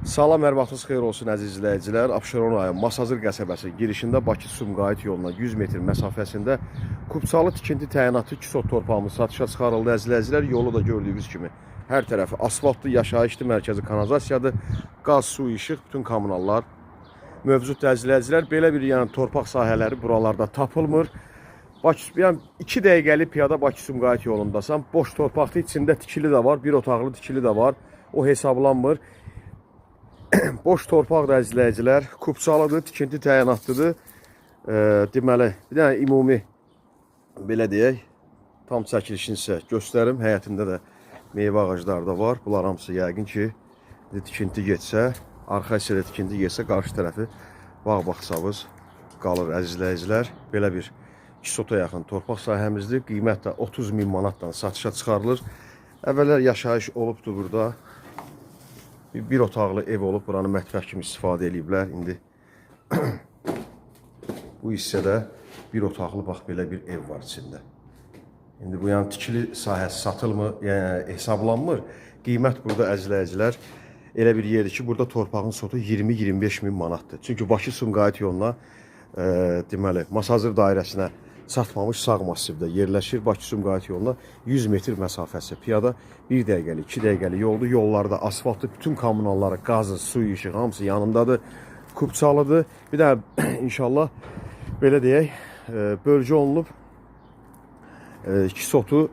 Salam, hər vaxtınız xeyir olsun əziz izləyicilər. Abşeron rayonu Masazır qəsəbəsi girişində Bakı-Sumqayıt yoluna 100 metr məsafəsində Kupçalı tikinti təyinatı 2 sot torpağımız satışa çıxarıldı əziz izləyicilər. Yolu da gördüyünüz kimi hər tərəfi asfaltlı, yaşayışlı, mərkəzi kanalizasiyadır. Qaz, su, işıq, bütün kommunallar mövcuddur əziz izləyicilər. Belə bir torpaq sahələri buralarda tapılmır. Yəni 2 dəqiqəlik piyada Bakı-Sumqayıt yolundasan. Boş torpaqda içində tikili də var, bir otaqlı tikili də var. O hesablanmır. Boş torpaqdır əziz izləyicilər. Kupçalıdır, tikinti təyinatlıdır. Deməli, bir dənə ümumi belə deyək, tam çəkilişini sizə göstərim. Həyətində də meyvə ağacları da var. Bunlar hamısı yəqin ki, tikinti getsə, arxa hissədə tikinti getsə, qarşı tərəfi bağ-bağçamız qalır əziz izləyicilər. Belə bir 2 sota yaxın torpaq sahəmizdir. Qiymət də 30.000 manatdan satışa çıxarılır. Əvvəllər yaşayış olubdur burada. Bir otaqlı ev olub, buranı mətbəx kimi istifadə ediblər. İndi bu hissədə bir otaqlı, bax, belə bir ev var içində. İndi bu tikili sahəsi satılmır, yəni hesablanmır. Qiymət burada əzizləyicilər elə bir yerdir ki, burada torpağın sotu 20-25 min manatdır. Çünki Bakı-Sumqayıt yoluna, deməli, Masazır dairəsinə satmamış sağ massivdə yerləşir. Bakı-Sumqayıt yoluna 100 metr məsafəsi. Piyada 1 dəqiqəlik, 2 dəqiqəlik yoldur. Yollarda asfaltlı, bütün kommunalları, qazı, su, işıq hamısı yanındadır. Kupçalıdır. Bir də inşallah belə deyək, bölgə olunub 2 sotu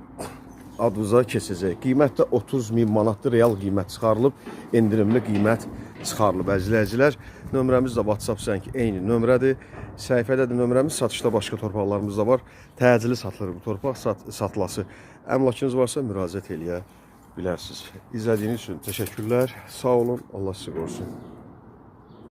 adınıza keçəcək. Qiymət də 30.000 manatdır. Real qiymət çıxarılıb, endirimli qiymət çıxarılıb əzizləyicilər. Nömrəmiz də WhatsApp sənki eyni nömrədir. Səhifədə də nömrəmiz, satışda başqa torpaqlarımız da var. Təcili satılır bu torpaq satılası. Əmlakınız varsa müraciət eləyə bilərsiniz. İzlədiyiniz üçün təşəkkürlər. Sağ olun. Allah sizi qorusun.